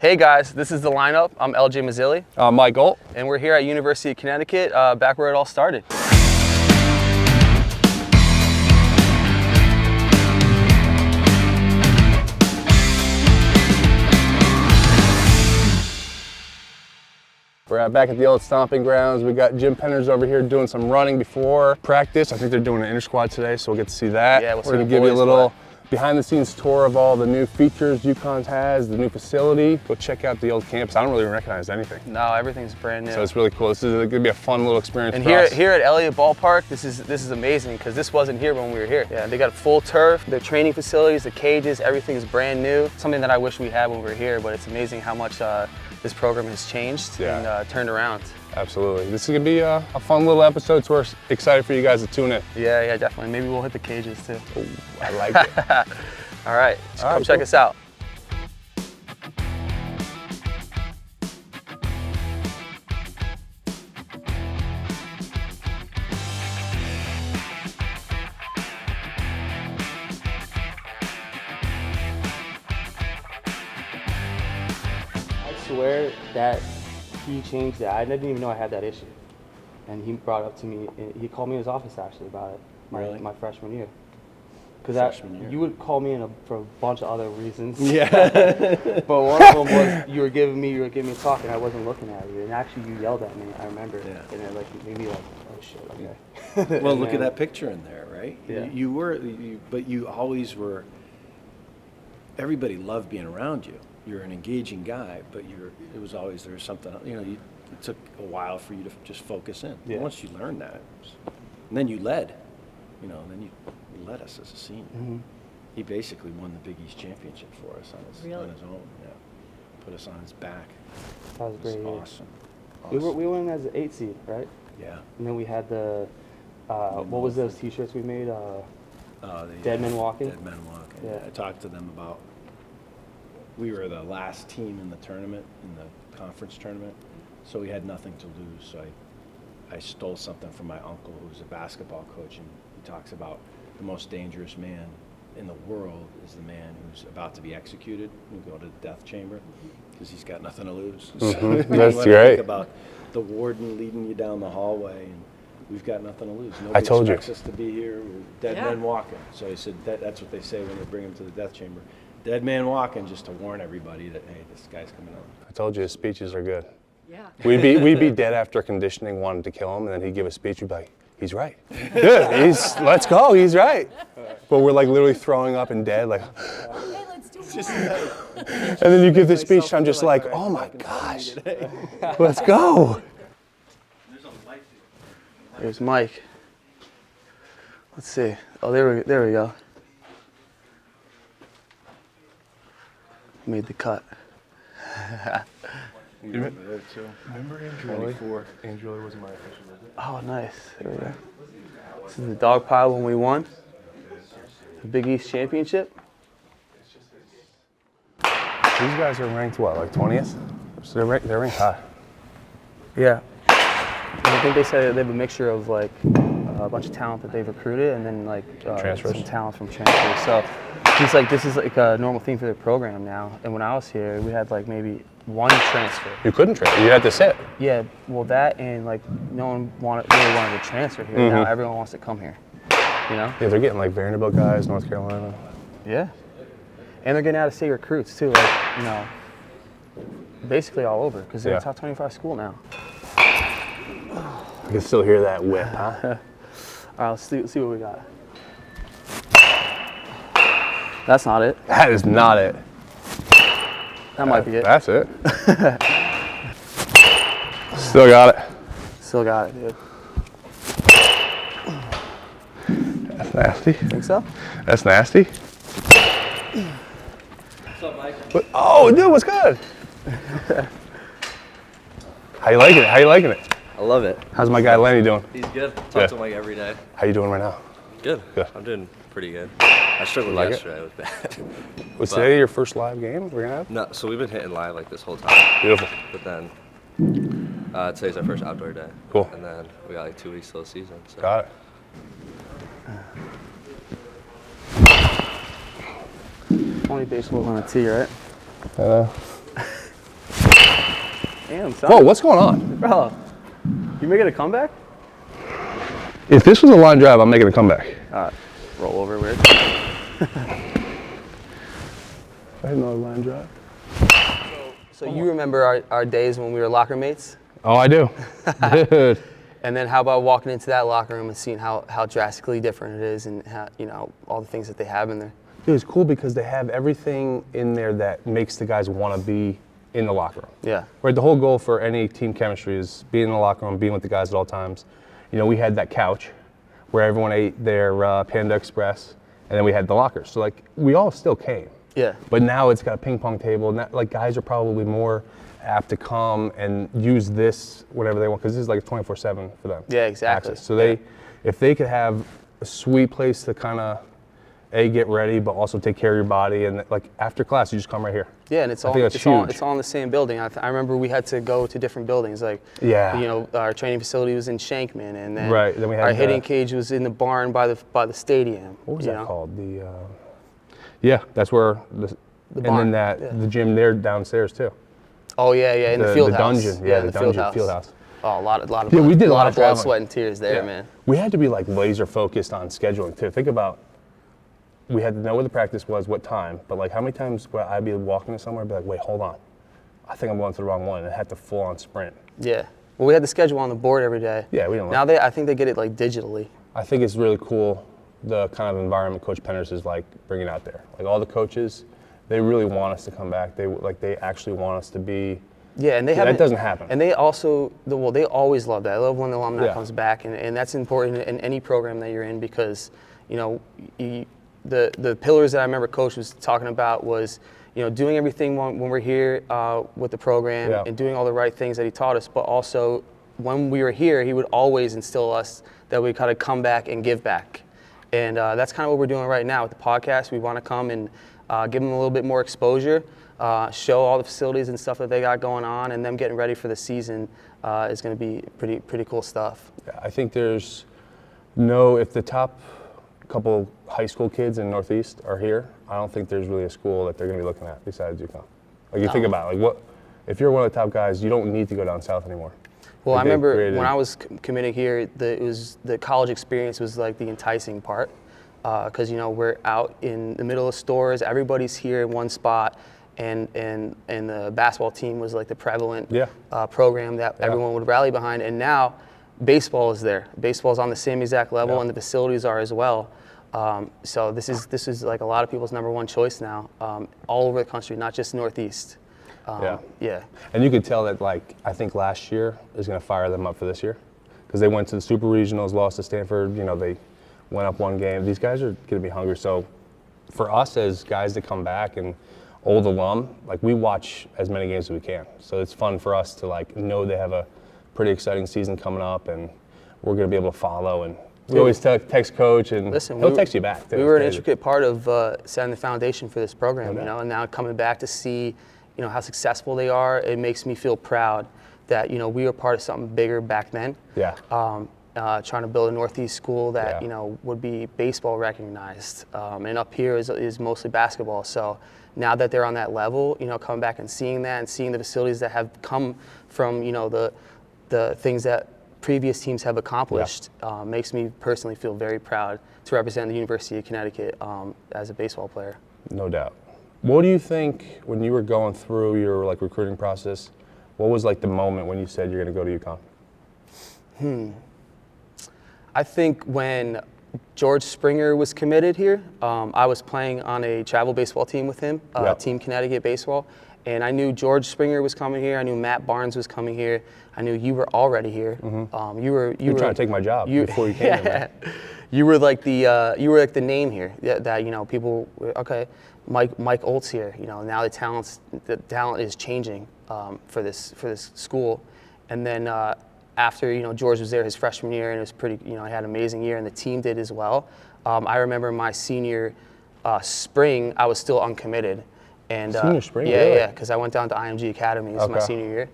Hey guys, this is the lineup. I'm LJ Mazzilli. I'm Michael. And we're here at University Connecticut, back where it all started. We're back at the old stomping grounds. We got gym penners over here doing some running before practice. I think they're doing an inter squad today, so we'll get to see that. Yeah, we're going to give you a little behind the scenes tour of all the new features UConn has, the new facility. Go check out the old campus. I don't really recognize anything. No, everything's brand new. So it's really cool. This is going to be a fun little experience and for us. here at Elliott Ballpark, this is amazing because this wasn't here when we were here. Yeah, they got full turf, their training facilities, the cages, everything is brand new. Something that I wish we had when we were here, but it's amazing how much this program has changed and turned around. Absolutely. This is going to be a fun little episode, so we're excited for you guys to tune in. Yeah, definitely. Maybe we'll hit the cages too. Ooh, I like it. All right, come check us out. I swear that he changed that. I didn't even know I had that issue. And he brought it up to me, he called me in his office actually about it my freshman year. Because you would call me for a bunch of other reasons. Yeah. But one of them was you were giving me a talk and I wasn't looking at you. And actually you yelled at me, I remember. Yeah. And it made me like, oh shit, okay. Well, look at that picture in there, right? Yeah. But you always were, everybody loved being around you. You're an engaging guy, but there was something, it took a while for you to just focus in. Yeah. Once you learned that, and then you led, then you led us as a senior. Mm-hmm. He basically won the Big East championship for us on his own. Yeah, put us on his back. That was great. Awesome. We went as an 8 seed, right? Yeah. And then we had the what was those T-shirts we made? Dead Men Walking. Dead Men Walking. Yeah. I talked to them about. We were the last team in the tournament, in the conference tournament, so we had nothing to lose. So I stole something from my uncle, who's a basketball coach, and he talks about the most dangerous man in the world is the man who's about to be executed and go to the death chamber because he's got nothing to lose. Mm-hmm. So that's great. Think about the warden leading you down the hallway, and we've got nothing to lose. I told you. Nobody expects us to be here. We're dead men walking. So he said that's what they say when they bring him to the death chamber. Dead man walking, just to warn everybody that, hey, this guy's coming out. I told you his speeches are good. Yeah. We'd be dead after conditioning wanted to kill him, and then he'd give a speech. We'd be like, he's right. Good. Let's go. He's right. But we're like literally throwing up and dead, like. Hey, let's do more. And then you give the speech, I'm just like, oh my gosh, let's go. There's Mike. Let's see. Oh, there we go. Made the cut. Remember Andrew? Andrew was my official visit. Oh, nice. There we go. This is the dog pile when we won the Big East championship. These guys are ranked what, like 20th? So they're ranked high. Yeah. And I think they said they have a mixture of like a bunch of talent that they've recruited and then like some talent from transfers. So he's like, this is like a normal thing for their program now. And when I was here, we had like maybe one transfer. You couldn't transfer. You had to sit. Yeah, well that and like no one really wanted to transfer here. Mm-hmm. Now everyone wants to come here. Yeah, they're getting like Vanderbilt guys, North Carolina. Yeah. And they're getting out-of-state recruits too, like, basically all over because they're a top 25 school now. I can still hear that whip, huh? All right, let's see what we got. That's not it. That is not it. That might be it. That's it. Still got it. Still got it, dude. That's nasty. Think so? That's nasty. What's up, Mike? Oh, dude, what's good? How you liking it? I love it. How's my guy Lenny doing? He's good. Talk to him like every day. How you doing right now? Good. Good. I'm doing pretty good. I struggled yesterday. It was bad. Was today your first live game we're gonna have? No, so we've been hitting live like this whole time. Beautiful. But then today's our first outdoor day. Cool. And then we got like 2 weeks till the season. So. Got it. Only baseball on a tee, right? Damn, son. Whoa, what's going on? Bro, you making a comeback? If this was a line drive, I'm making a comeback. Roll over weird. I didn't know a line drive. So you remember our days when we were locker mates? Oh, I do. Dude. And then how about walking into that locker room and seeing how drastically different it is and how, you know, all the things that they have in there? Dude, it's cool because they have everything in there that makes the guys want to be in the locker room. Yeah. Right, the whole goal for any team chemistry is being in the locker room, being with the guys at all times. You know, we had that couch where everyone ate their Panda Express, and then we had the lockers. So, like, we all still came. Yeah. But now it's got a ping pong table, and that, like, guys are probably more apt to come and use this whenever they want, because this is like 24/7 for them. Yeah, exactly. Access. So if they could have a sweet place to kind of get ready, but also take care of your body, and like after class, you just come right here. Yeah, and it's all in the same building. I remember we had to go to different buildings. Like, Yeah. you know, our training facility was in Shankman, and then, Right, then we had our hitting cage was in the barn by the stadium. What was you that know? called? Yeah, that's where and barn, then yeah. the gym there downstairs too. Oh yeah, in the field house. Dungeon, Yeah, the field dungeon, house. field house. Oh, a lot of Yeah, we did a lot of blood, traveling. sweat, and tears there, Yeah. man. We had to be like laser focused on scheduling too. Think about, we had to know where the practice was, what time, but like how many times would I be walking to somewhere and be like, wait, hold on, I think I'm going to the wrong one, and I had to full on sprint. Yeah. Well, we had the schedule on the board every day. Yeah, we don't. Now I think they get it like digitally. I think it's really cool the kind of environment Coach Penners is like bringing out there. Like all the coaches, they really want us to come back. They actually want us to be. Yeah, and they have that doesn't happen. And they also, they always love that. I love when the alumni Yeah. comes back, and that's important in any program that you're in because, you know, the pillars that I remember Coach was talking about was, you know, doing everything when we're here with the program Yeah. and doing all the right things that he taught us, but also when we were here, he would always instill us that we kind of come back and give back. And that's kind of what we're doing right now with the podcast. We want to come and give them a little bit more exposure, show all the facilities and stuff that they got going on, and them getting ready for the season is going to be pretty cool stuff. Yeah, I think there's if the top couple high school kids in Northeast are here, I don't think there's really a school that they're going to be looking at besides UConn. Like you think about it, like if you're one of the top guys, you don't need to go down south anymore. Well, Like I remember created- when I was committing here, the college experience was like the enticing part, because you know we're out in the middle of stores, everybody's here in one spot, and the basketball team was like the prevalent program that everyone would rally behind, and now baseball is there. Baseball's on the same exact level, and the facilities are as well. So this is like a lot of people's number one choice now, all over the country, not just Northeast. Yeah. And you could tell that, like, I think last year is going to fire them up for this year because they went to the Super Regionals, lost to Stanford. You know, they went up one game. These guys are going to be hungry. So for us as guys that come back and old alum, like, we watch as many games as we can. So it's fun for us to, like, know they have a pretty exciting season coming up and we're going to be able to follow. And we always text Coach, and he'll text you back. We were an intricate part of setting the foundation for this program, you know, and now coming back to see, you know, how successful they are, it makes me feel proud that, you know, we were part of something bigger back then. Yeah. Trying to build a Northeast school that, you know, would be baseball recognized. And up here is mostly basketball. So now that they're on that level, you know, coming back and seeing that and seeing the facilities that have come from, you know, the things that previous teams have accomplished makes me personally feel very proud to represent the University of Connecticut as a baseball player. No doubt. What do you think when you were going through your like recruiting process? What was like the moment when you said you're going to go to UConn? I think when George Springer was committed here, I was playing on a travel baseball team with him, Team Connecticut Baseball, and I knew George Springer was coming here. I knew Matt Barnes was coming here. I knew you were already here. You were trying to take my job before you came here. You were like the name here that you know people. Okay, Mike Olt's here. You know, now the talent is changing for this school, and then after, you know, George was there his freshman year and it was pretty, you know, he had an amazing year and the team did as well. I remember my senior spring, I was still uncommitted. And senior spring, yeah, really? yeah, because I went down to IMG Academy my senior year,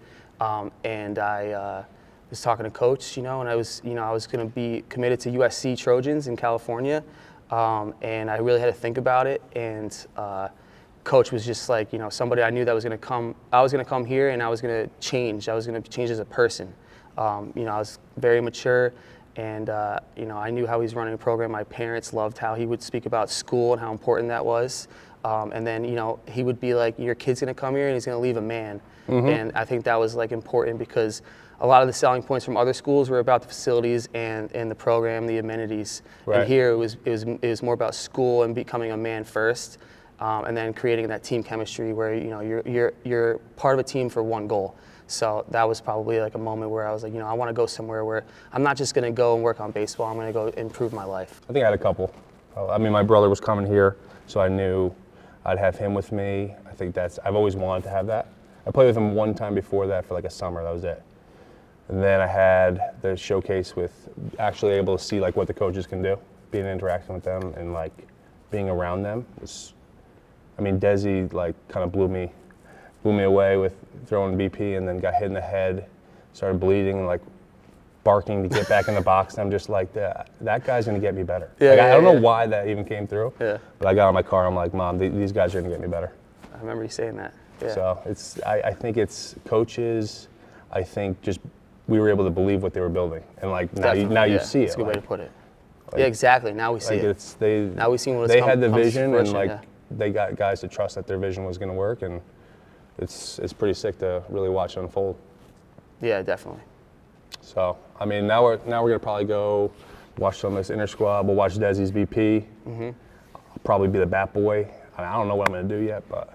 and I was talking to Coach, you know, and I was going to be committed to USC Trojans in California, and I really had to think about it, and Coach was just like, you know, somebody I knew that was going to come. I was going to come here and I was going to change. I was going to change as a person. You know, I was very mature, and you know, I knew how he was running a program. My parents loved how he would speak about school and how important that was. And then, you know, he would be like, your kid's going to come here and he's going to leave a man. And I think that was like important because a lot of the selling points from other schools were about the facilities and the program, the amenities. Right. And here it was more about school and becoming a man first, and then creating that team chemistry where, you know, you're part of a team for one goal. So that was probably like a moment where I was like, you know, I want to go somewhere where I'm not just going to go and work on baseball. I'm going to go improve my life. I think I had a couple. I mean, my brother was coming here, so I knew I'd have him with me. I think I've always wanted to have that. I played with him one time before that for like a summer, that was it. And then I had the showcase with actually able to see like what the coaches can do, being interacting with them and like being around them. I mean, Desi like kind of blew me away with throwing BP and then got hit in the head, started bleeding and like barking to get back in the box. And I'm just like, that guy's gonna get me better. Yeah, like, yeah, I don't know yeah. why that even came through. Yeah. But I got on my car, I'm like, Mom, these guys are gonna get me better. I remember you saying that. Yeah. So I think it's coaches. I think just we were able to believe what they were building, and like now you see it. That's a good way like, to put it. Yeah, exactly. Now we see like it. Now we see what they had the comes to vision, and fruition, like yeah. they got guys to trust that their vision was going to work, and it's pretty sick to really watch it unfold. Yeah, definitely. So I mean, now we're gonna probably go watch some of this inter squad. We'll watch Desi's BP. I'll probably be the bat boy. I don't know what I'm gonna do yet, but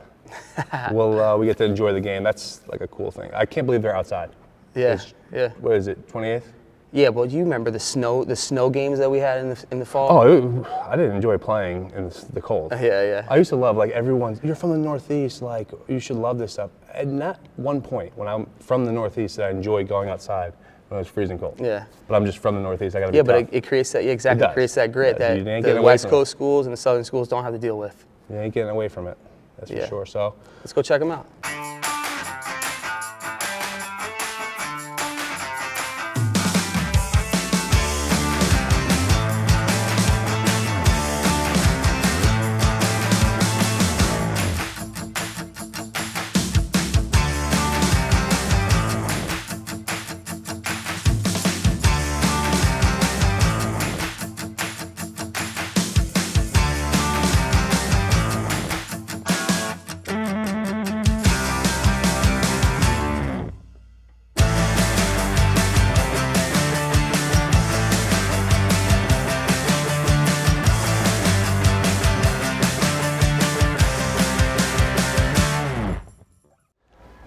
we get to enjoy the game. That's like a cool thing. I can't believe they're outside. Yeah, yeah. What is it, 28th? Yeah, but you remember the snow games that we had in the fall? Oh, I didn't enjoy playing in the cold. Yeah. I used to love, like, you're from the Northeast, like, you should love this stuff. And not one point when I'm from the Northeast that I enjoy going outside when it was freezing cold. Yeah. But I'm just from the Northeast, I gotta be Yeah, tough. but it creates that, exactly, It creates that grit Yeah, that you ain't the getting away West from Coast schools and the Southern schools don't have to deal with. You ain't getting away from it, that's Yeah. for sure. So Let's go check them out.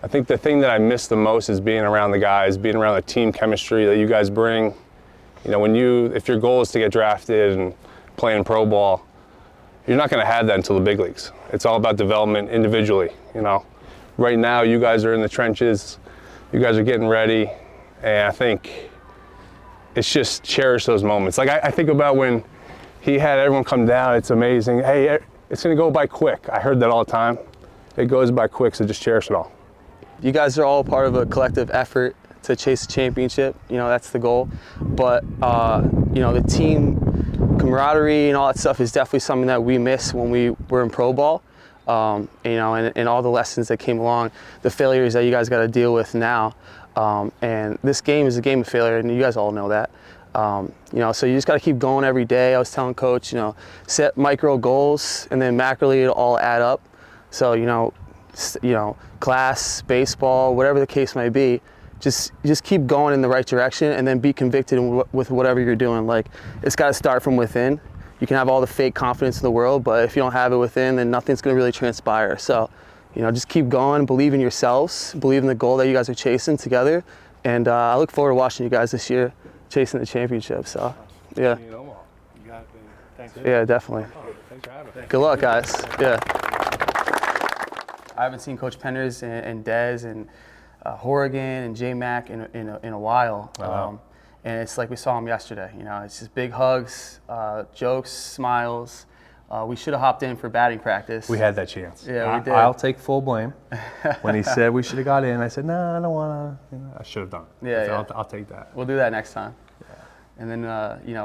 I think the thing that I miss the most is being around the guys, being around the team chemistry that you guys bring. You know, if your goal is to get drafted and play in pro ball, you're not going to have that until the big leagues. It's all about development individually, you know. Right now, you guys are in the trenches, you guys are getting ready, and I think it's just cherish those moments. Like I think about when he had everyone come down, it's amazing. Hey, it's going to go by quick. I heard that all the time. It goes by quick, so just cherish it all. You guys are all part of a collective effort to chase a championship. You know, that's the goal. But, you know, the team camaraderie and all that stuff is definitely something that we miss when we were in pro ball. You know, and all the lessons that came along, the failures that you guys got to deal with now. And this game is a game of failure, and you guys all know that. You know, so you just got to keep going every day. I was telling Coach, you know, set micro goals, and then macroly it'll all add up. So, you know, class, baseball, whatever the case may be, just keep going in the right direction and then be convicted with whatever you're doing. Like, it's got to start from within. You can have all the fake confidence in the world, but if you don't have it within, then nothing's going to really transpire. So, you know, just keep going, believe in yourselves, believe in the goal that you guys are chasing together. And I look forward to watching you guys this year chasing the championship. So, yeah. Yeah, definitely. Thanks for having me. Good luck, guys. Yeah. I haven't seen Coach Penders and Dez and Horrigan and J Mac in a while, and it's like we saw him yesterday. You know, it's just big hugs, jokes, smiles. We should have hopped in for batting practice. We had that chance. Yeah, we did. I'll take full blame. When he said we should have got in, I said, no, I don't want to. I should have done it. Yeah, I'll take that. We'll do that next time. And then,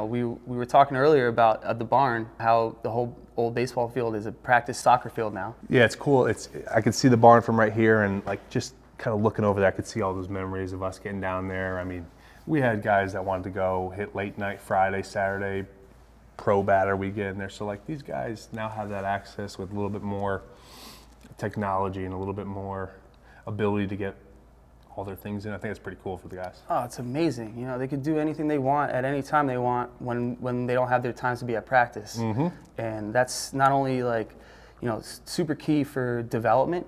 we were talking earlier about at the barn, how the whole old baseball field is a practice soccer field now. Yeah, it's cool. I could see the barn from right here, and like just kind of looking over there, I could see all those memories of us getting down there. I mean, we had guys that wanted to go hit late night Friday, Saturday, pro batter weekend there. So like these guys now have that access with a little bit more technology and a little bit more ability to get all their things in. I think it's pretty cool for the guys. Oh, it's amazing. You know, they could do anything they want at any time they want when they don't have their times to be at practice. Mm-hmm. And that's not only like, super key for development,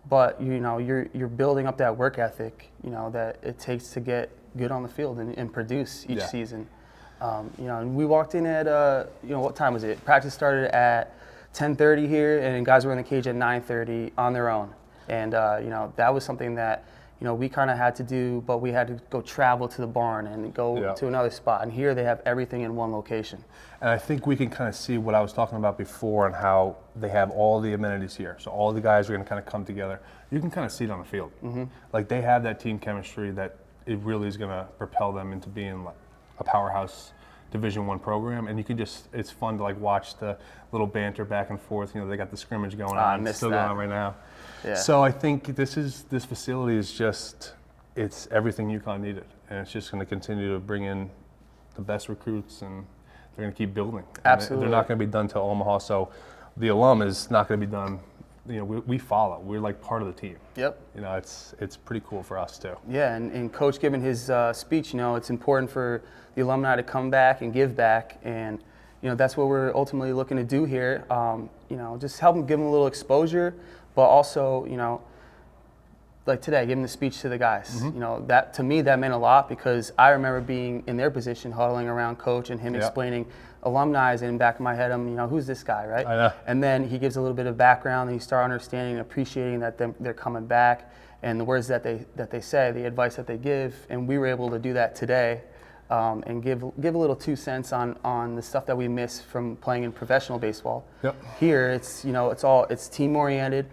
but you're building up that work ethic, that it takes to get good on the field and produce each season. And we walked in at what time was it? Practice started at 10:30 here, and guys were in the cage at 9:30 on their own. And that was something that we kind of had to do, but we had to go travel to the barn and go to another spot. And here they have everything in one location. And I think we can kind of see what I was talking about before and how they have all the amenities here. So all the guys are going to kind of come together. You can kind of see it on the field. Mm-hmm. Like they have that team chemistry that it really is going to propel them into being like a powerhouse Division I program. And you can it's fun to like watch the little banter back and forth. They got the scrimmage going on. It's still going on right now. Yeah. So I think this facility is it's everything UConn needed, and it's just going to continue to bring in the best recruits, and they're going to keep building. Absolutely. They're not going to be done till Omaha, so the alum is not going to be done. We follow. We're like part of the team. Yep. It's pretty cool for us too. Yeah, and Coach giving his speech, it's important for the alumni to come back and give back, and that's what we're ultimately looking to do here. Just help them, give them a little exposure. But also, like today, giving the speech to the guys. Mm-hmm. That to me that meant a lot because I remember being in their position, huddling around Coach and him explaining alumni. In the back of my head, I'm who's this guy, right? I know. And then he gives a little bit of background, and you start understanding and appreciating that they're coming back, and the words that they say, the advice that they give, and we were able to do that today. And give a little 2 cents on the stuff that we miss from playing in professional baseball. Yep. Here, it's team oriented.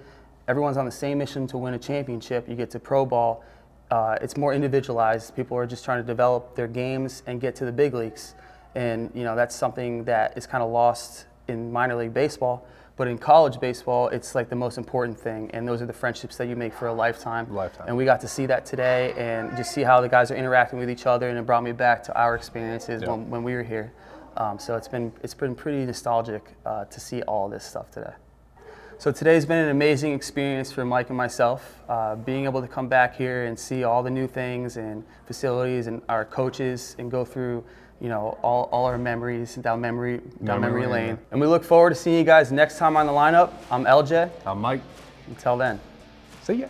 Everyone's on the same mission to win a championship. You get to pro ball. It's more individualized. People are just trying to develop their games and get to the big leagues. And that's something that is kind of lost in minor league baseball. But in college baseball, it's like the most important thing, and those are the friendships that you make for a lifetime. And we got to see that today, and just see how the guys are interacting with each other, and it brought me back to our experiences when we were here. So it's been pretty nostalgic to see all this stuff today. So today's been an amazing experience for Mike and myself, being able to come back here and see all the new things and facilities and our coaches and go through all our memories down memory lane. And we look forward to seeing you guys next time on the lineup. I'm LJ. I'm Mike. Until then. See ya.